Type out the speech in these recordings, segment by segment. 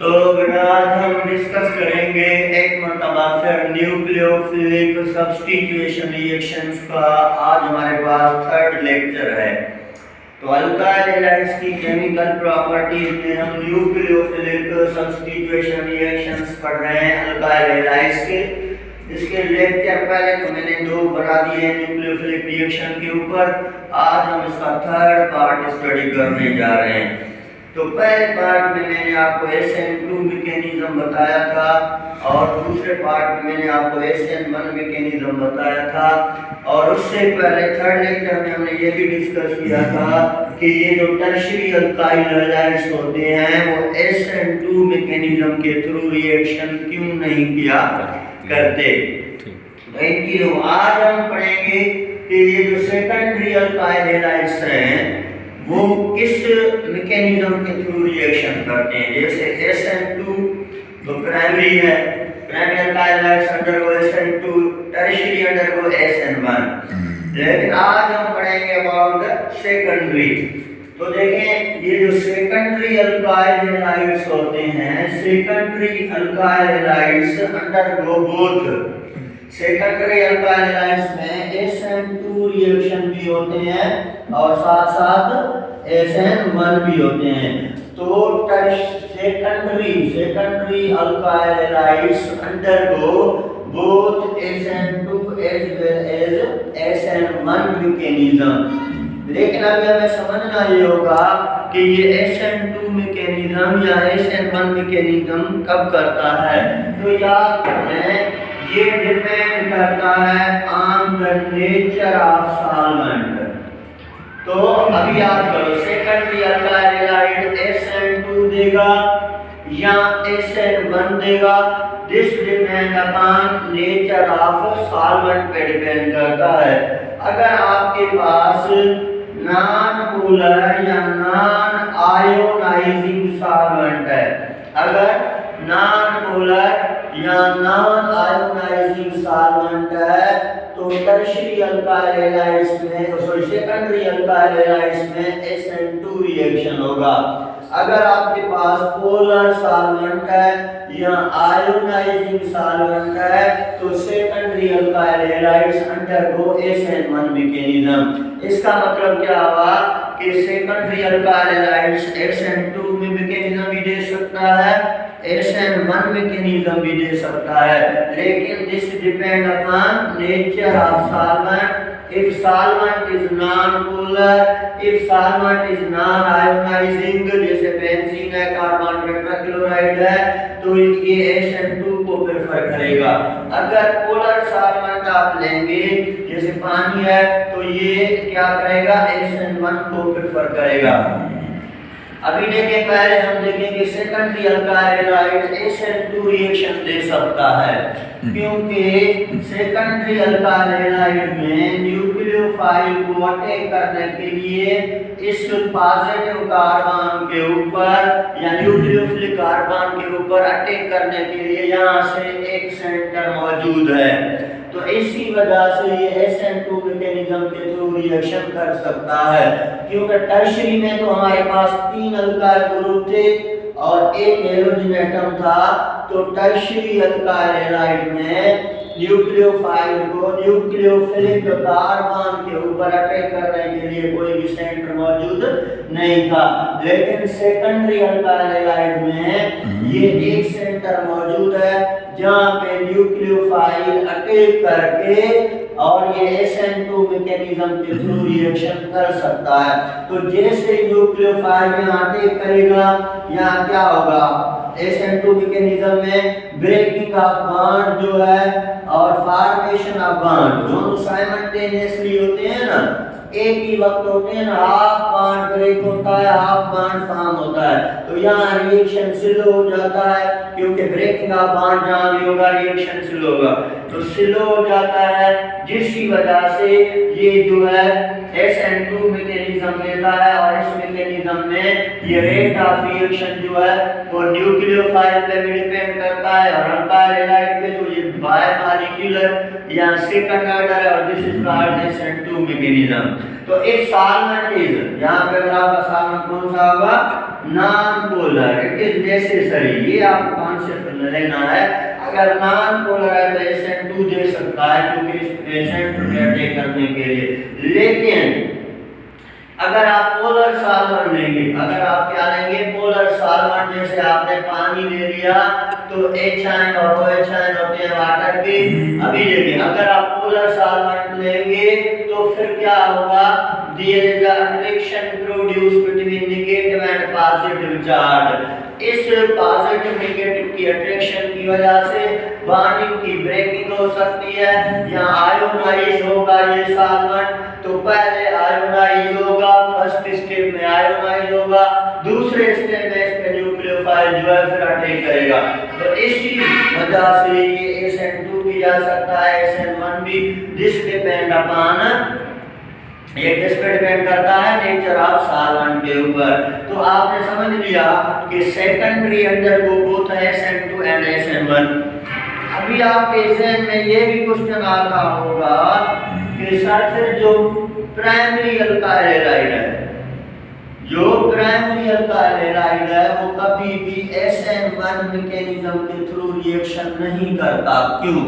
तो बेटा आज हम डिस्कस करेंगे एक मरतबा फिर न्यूक्लियोफिलिक सब्स्टिट्यूशन रिएक्शंस का। आज हमारे पास थर्ड लेक्चर है। तो अल्काइल हैलाइड्स की केमिकल प्रॉपर्टीज में हम न्यूक्लियोफिलिक सब्स्टिट्यूशन रिएक्शंस पढ़ रहे हैं अल्काइल हैलाइड्स के। इसके लेक्चर पहले तो मैंने 2 बना दिए हैं न्यूक्लियोफिलिक रिएक्शन के ऊपर। आज हम इसका थर्ड पार्ट स्टडी करने जा रहे हैं। तो पहले पार्ट में मैंने आपको SN2 मैकेनिज्म बताया था और दूसरे पार्ट में मैंने आपको SN1 मैकेनिज्म बताया था। और उससे पहले थर्ड लेक्चर में हमने ये भी डिस्कस किया था कि ये जो टर्शियरी अल्काइल हैलाइड्स होते हैं वो SN2 मैकेनिज्म के थ्रू रिएक्शन क्यों नहीं किया करते। तो इनकी आज हम पढ़ेंगे कि ये जो सेकेंडरी अल्काइल हैलाइड्स हैं वो किस मैकेनिज्म के थ्रू रिएक्शन करते हैं। जैसे SN2 तो प्राइमरी है, primary alkyl halides undergo SN2, tertiary undergo SN1। लेकिन आज हम पढ़ेंगे अबाउट द सेकेंडरी। तो देखें ये जो सेकेंडरी अल्काइल हैलाइड्स होते हैं, secondary alkyl halides undergo both secondary alkyl halides में SN2 रिएक्शन भी होते हैं और साथ साथ SN1 भी होते हैं। तो secondary alkyl halides undergo both SN2 as well as SN1 mechanism. लेकिन अभी हमें समझना ये होगा कि ये SN2 मैकेनिज्म या SN1 मैकेनिज्म कब करता है। तो याद रखें ये डिपेंड करता है on the nature of solvent. तो अभी याद करो सेकेंडरी अल्काइल हैलाइड SN2 देगा या SN1 देगा, this depend upon nature of solvent पे डिपेंड करता है। अगर आपके पास नॉन पोलर या नॉन आयोनाइजिंग सॉल्वेंट है, अगर नॉन पोलर या नॉन आयोनाइजिंग सॉल्वेंट है तो टर्शियरी अल्काइल हैलाइड्स में सेकेंडरी अल्काइल हैलाइड्स में SN2 रिएक्शन होगा। अगर आपके पास पोलर सॉल्वेंट है या आयोनाइजिंग सॉल्वेंट है तो secondary alkyl halides undergo SN1 mechanism. इसका मतलब क्या हुआ कि सेकेंडरी अल्काइल हैलाइड्स SN2 में मैकेनिज्म भी दे सकता है, SN1 मैकेनिज्म भी दे सकता है, लेकिन this depend upon nature of solvent. if solvent is non-polar, if solvent is non-ionizing, जैसे बेंजीन है, कार्बन टेट्राक्लोराइड है, तो ये SN2 को प्रेफर करेगा। अगर पोलर सॉल्वेंट आप लेंगे जैसे पानी है तो ये क्या करेगा, SN1 को प्रेफर करेगा। अभी देखें, पहले हम देखेंगे secondary alkyl halide SN2 reaction दे सकता है क्योंकि सेकेंडरी अल्काइल हैलाइड में न्यूक्लियोफाइल को अटैक करने के लिए इस पॉजिटिव कार्बन के ऊपर या न्यूक्लियोफिलिक कार्बन के ऊपर अटैक करने के लिए यहाँ से एक सेंटर मौजूद है। तो इसी वजह से ये SN2 मैकेनिज्म के थ्रू रिएक्शन कर सकता है क्योंकि टर्शियरी में तो हमारे पास 3 अल्काइल ग्रुप थे और एक हैलोजन एटम था। तो टर्शियरी अल्काइल हैलाइड में न्यूक्लियोफाइल को न्यूक्लियोफिलिक कार्बन के ऊपर अटैक करने के लिए कोई भी सेंटर मौजूद नहीं था। लेकिन सेकेंडरी अल्काइल हैलाइड में ये एक सेंटर मौजूद है जहां पे न्यूक्लियोफाइल अटैक करके और ये SN2 मैकेनिज्म के थ्रू रिएक्शन कर सकता है। तो जैसे न्यूक्लियोफाइल यहाँ अटैक करेगा, यहाँ क्या होगा, SN2 मैकेनिज्म में ब्रेकिंग ऑफ बॉन्ड जो है और फॉर्मेशन ऑफ बॉन्ड दोनों साइमल्टेनियसली होते हैं ना, एक ही वक्त होते हैं ना, हाफ बॉन्ड ब्रेक होता है, हाफ बॉन्ड फॉर्म होता है। तो यहाँ रिएक्शन स्लो हो जाता है क्योंकि ब्रेकिंग ऑफ बॉन्ड जहाँ भी होगा रिएक्शन स्लो होगा, तो स्लो हो जाता है, जिसकी वजह से ये जो है SN2 मैकेनिज्म लेता है और इस मैकेनिज्म में ये रेट ऑफ रिएक्शन जो है वो न्यूक्लियोफाइल पे भी डिपेंड करता है और अल्काइल हैलाइड पे तो ये बायोमॉलिक्यूलर या सेकंड ऑर्डर है और this is called SN2 mechanism. तो इफ सॉल्वेंट इज, यहाँ पे अगर आपका सॉल्वेंट कौन सा होगा, non polar, it is necessary, ये आपको कॉन्सेप्ट लेना है। अगर नॉन पोलर है तो SN2 दे सकता है क्योंकि पेशेंट अटैक करने के लिए। लेकिन अगर आप पोलर सॉल्वेंट लेंगे, अगर आप क्या लेंगे पोलर सॉल्वेंट, जैसे आपने पानी ले लिया तो H और OH होते हैं वाटर के। अभी देखिए अगर आप पोलर सॉल्वेंट लेंगे तो फिर क्या होगा, there is a attraction produce between negative and positive charge. इस पॉजिटिव नेगेटिव की अट्रैक्शन की वजह से बॉन्डिंग की ब्रेकिंग हो सकती है, या आयोनाइज होगा ये सॉल्वेंट। तो पहले आयोनाइज होगा, फर्स्ट स्टेप में आयोनाइज होगा, दूसरे स्टेप में इस पे न्यूक्लियोफाइल जो है फिर अटैक करेगा। तो इसी वजह से ये SN2 भी जा सकता है, SN1 भी। दिस डिपेंड अपॉन, ये किस पे डिपेंड करता है, नेचर ऑफ सॉल्वेंट के ऊपर। तो आपने समझ लिया कि secondary undergo both SN2 and SN1। अभी आपके जहन में ये भी क्वेश्चन आता होगा कि सर फिर जो प्राइमरी अल्काइल हैलाइड है, जो प्राइमरी अल्काइल हैलाइड है वो कभी भी SN1 मैकेनिज्म के थ्रू रिएक्शन नहीं करता, क्यों?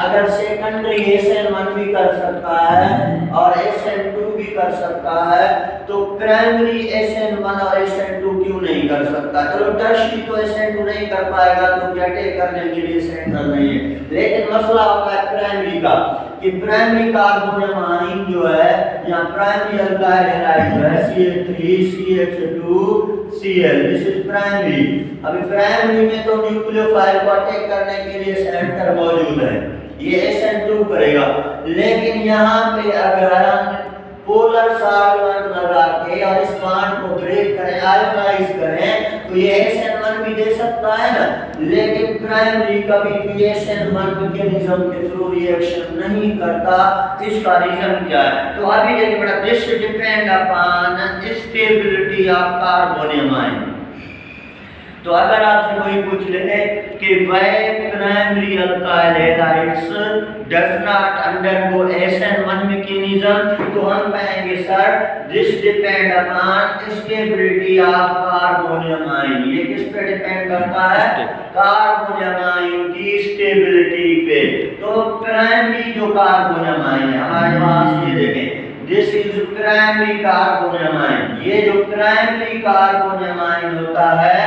अगर सेकेंडरी SN1 भी कर सकता है और SN2 भी कर सकता है तो प्राइमरी SN1 और SN2 क्यों नहीं कर सकता? चलो टर्शियरी तो SN2 नहीं कर पाएगा तो अटैक करने के लिए सेंट्रल नहीं है, लेकिन मसला होता है प्राइमरी का कि प्राइमरी कार्बोनियमाइन जो है या प्राइमरी अल्काइल हैलाइड जो है CH3CH2Cl, दिस इज प्राइमरी। अभी प्राइमरी में तो न्यूक्लियोफाइल को अटैक करने के लिए सेंटर मौजूद है, ये SN2 करेगा। लेकिन यहाँ पे अगर हम पोलर सॉल्वेंट लगा के और इस बॉन्ड को ब्रेक करें, आयोनाइज करें, तो ये SN1 भी दे सकता है ना। लेकिन प्राइमरी कभी भी SN1 मैकेनिज्म के थ्रू रिएक्शन नहीं करता, इसका रीजन क्या है? तो अभी देखिए बेटा, this depend upon stability of carbonium ion. तो अगर आपसे कोई पूछ ले कि why primary alkyl halides does not undergo SN1 mechanism, तो हम कहेंगे sir this depend upon stability of carbonium ion. ये किस पे डिपेंड करता है? कार्बोनियमाइन की स्टेबिलिटी पे। तो प्राइमरी जो कार्बोनियमाइन है हमारे पास, ये देखें दिस इज प्राइमरी कार्बोनियमाइन। ये जो प्राइमरी कार्बोनियमाइन होता है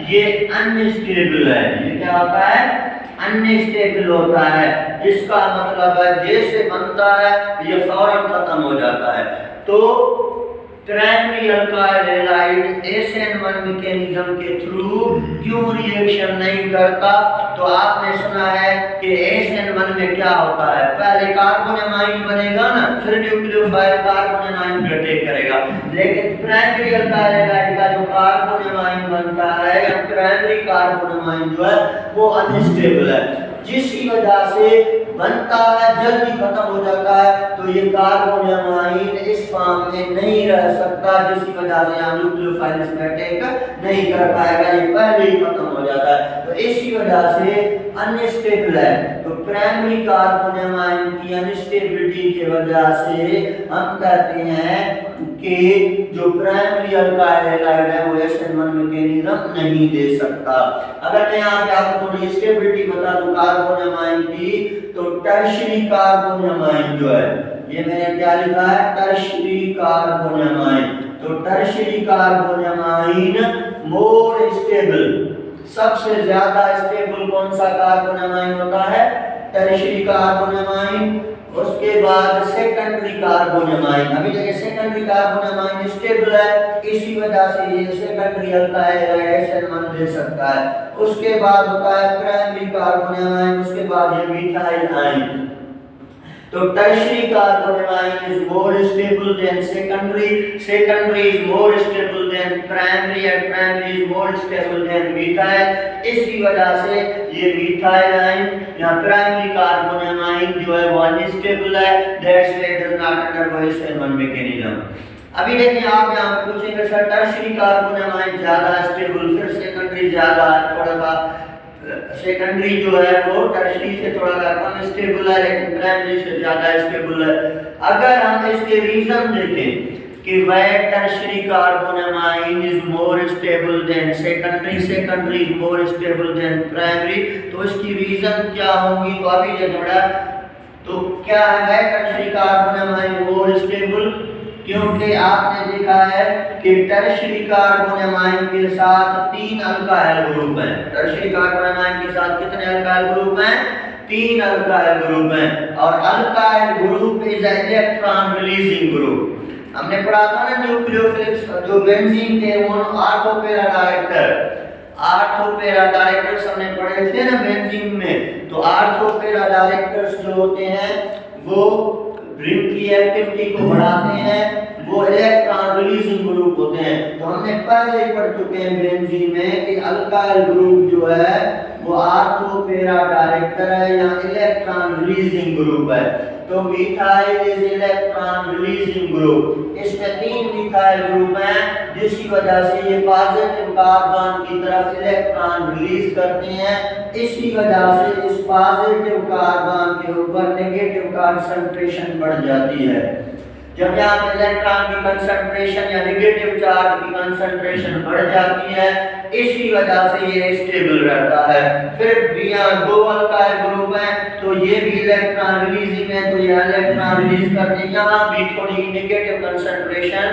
ये अनस्टेबल है। ये क्या होता है? अनस्टेबल होता है। इसका मतलब है जैसे बनता है ये फौरन खत्म हो जाता है। तो primary alkyl halide SN1 mechanism के थ्रू क्यों रिएक्शन नहीं करता? तो आपने सुना है कि SN1 में क्या होता है, पहले कार्बोनियमाइन बनेगा ना, फिर न्यूक्लियोफाइल कार्बोनियमाइन पर अटैक करेगा। लेकिन प्राइमरी अल्काइल हैलाइड का जो कार्बोनियमाइन बनता है या प्राइमरी कार्बोनियमाइन जो है वो अनस्टेबल है, जिसकी वजह से बनता है जल्दी खत्म हो जाता है। तो ये कार्बोनियमाइन इस फॉर्म में नहीं रह सकता, जिसकी वजह से यहाँ न्यूक्लियोफाइल इसमें अटैक नहीं कर पाएगा, ये पहले ही खत्म हो जाता है। तो इसी वजह से अनस्टेबल है। तो प्राइमरी कार्बोनियमाइन की अनस्टेबिलिटी की वजह से हम कहते हैं कि जो प्राइमरी अल्काइल हैलाइड है वो SN1 मैकेनिज्म नहीं दे सकता। अगर मैं यहाँ पे आपको थोड़ी स्टेबिलिटी बता दूं कार्बोनियमाइन की, तो टर्शियरी कार्बोनियमाइन जो है, ये मैंने क्या लिखा है, टर्शियरी कार्बोनियमाइन। तो टर्शियरी कार्बोनियमाइन मोर स्टेबल, सबसे ज्यादा स्टेबल कौन सा कार्बोनियमाइन होता है? टर्शियरी कार्बोनियमाइन। उसके बाद सेकेंडरी कार्बोनियमाइन। अभी देखिए सेकेंडरी कार्बोनियमाइन स्टेबल है, इसी वजह से ये सेकेंडरी अल्काइल हैलाइड SN1 दे सकता है। उसके बाद होता है प्राइमरी कार्बोनियमाइन, उसके बाद ये मिथाइल आयन। तो tertiary carbonium ion is more stable than secondary, secondary is more stable than primary and primary is more stable than methyl. इसी वजह से ये मिथाइल आयन या प्राइमरी कार्बोनियमाइन जो है वो अनस्टेबल है, that's why it does not undergo SN1 mechanism. अभी देखिए आप यहाँ पे पूछेंगे सर टर्शियरी कार्बोनियमाइन ज्यादा स्टेबल, फिर सेकेंडरी ज्यादा है, थोड़ा सा सेकेंडरी जो है वो टर्शियरी से थोड़ा सा कम स्टेबल है, लेकिन प्राइमरी से ज्यादा स्टेबल है। अगर हम इसके रीजन देखें कि वह tertiary carbonium ion is more stable than secondary, secondary is more stable than primary. तो इसकी रीजन क्या होंगी, तो अभी जो जोड़ा तो क्या है टर्शरी कार्बोनामाइन मोर स्टेबल, क्योंकि आपने देखा है कि टर्शरी कार्बोनामाइन के साथ 3 अल्काइल ग्रुप हैं। टर्शरी कार्बोनामाइन के साथ कितने अल्काइल ग्रुप हैं, 3 अल्काइल ग्रुप हैं। और alkyl group is electron releasing group. हमने पढ़ा था ना न्यूक्लियोफिलिक्स, जो बेंजीन के वो ऑर्थोपेरा डायरेक्टर्स हमने पढ़े थे ना बेंजीन में। तो ऑर्थोपेरा डायरेक्टर्स जो होते हैं वो रिंग की एक्टिविटी को बढ़ाते हैं, वो इलेक्ट्रॉन रिलीजिंग ग्रुप होते हैं। तो हमने पहले ही पढ़ चुके हैं बेंजीन में कि अल्काइल ग्रुप जो है वो ऑर्थोपेरा डायरेक्टर है या इलेक्ट्रॉन रिलीजिंग ग्रुप है। तो methyl is electron releasing group. इसमें 3 मिथाइल ग्रुप हैं, जिसकी वजह से ये पॉजिटिव कार्बन की तरफ इलेक्ट्रॉन रिलीज करते हैं। इसी वजह से इस पॉजिटिव कार्बन के ऊपर नेगेटिव कंसंट्रेशन बढ़ जाती है। जब यहाँ पे इलेक्ट्रॉन की कंसंट्रेशन या नेगेटिव चार्ज की कंसंट्रेशन बढ़ जाती है, इसी वजह से ये स्टेबल रहता है। फिर यहाँ 2 अल्काइल ग्रुप हैं, तो ये भी इलेक्ट्रॉन रिलीजिंग है, तो ये इलेक्ट्रॉन रिलीज करते हैं। यहाँ भी थोड़ी नेगेटिव कंसंट्रेशन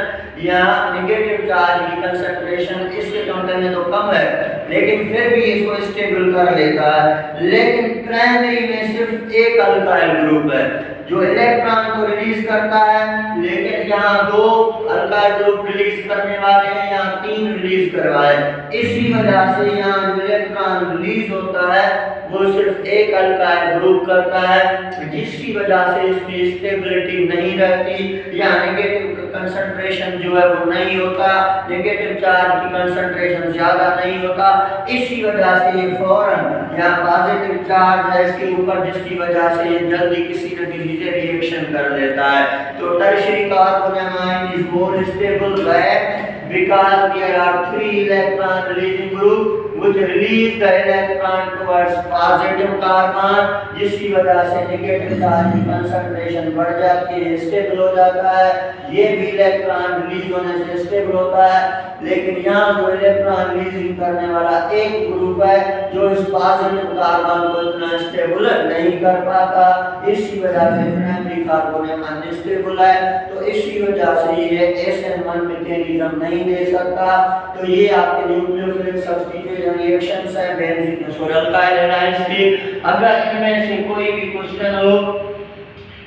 या नेगेटिव चार्ज की कंसंट्रेशन इसके कंपेयर में तो कम है, लेकिन फिर भी इसको स्टेबल कर लेता है। लेकिन प्राइमरी में सिर्फ 1 अल्काइल ग्रुप है जो इलेक्ट्रॉन को रिलीज करता है, लेकिन यहाँ 2 अल्काइल ग्रुप रिलीज करने वाले हैं, यहाँ 3 रिलीज करवाए। इसी वजह से यहाँ जो इलेक्ट्रॉन रिलीज होता है वो सिर्फ 1 अल्काइल ग्रुप करता है, जिसकी वजह से इसकी स्टेबिलिटी नहीं रहती या नेगेटिव कंसंट्रेशन जो है वो नहीं होता, नेगेटिव चार्ज की कंसंट्रेशन ज्यादा नहीं होता। इसी वजह से ये फौरन या पॉजिटिव चार्ज है इसके ऊपर, जिसकी वजह से ये जल्दी किसी न किसी से रिएक्शन कर लेता है। तो tertiary carbonium ion is more stable because there are 3 electron releasing group which release the electron towards positive carbon, जिसकी वजह से नेगेटिव चार्ज की कंसंट्रेशन बढ़ जाती है, स्टेबल हो जाता है। ये भी इलेक्ट्रॉन रिलीज होने से स्टेबल होता है। लेकिन यहाँ जो इलेक्ट्रॉन रिलीजिंग करने वाला एक ग्रुप है जो इस पॉजिटिव कार्बन को इतना स्टेबल नहीं कर पाता, इसी वजह से प्राइमरी कार्बोनामाइन अनस्टेबल है। तो इसी वजह से ये SN1 मैकेनिज्म नहीं दे सकता। तो ये आपके न्यूक्लियोफिलिक सब्स्टिट्यूशन रिएक्शंस है बेंजीन और अल्काइल हैलाइड्स की। अगर इनमें से कोई भी क्वेश्चन हो,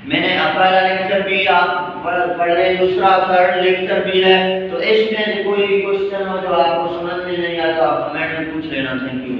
मैंने पहला लेक्चर भी आप पढ़ ले, दूसरा थर्ड लेक्चर भी है, तो इसमें से कोई भी क्वेश्चन हो जो आपको समझ में नहीं आता आप कमेंट में पूछ लेना। Thank you.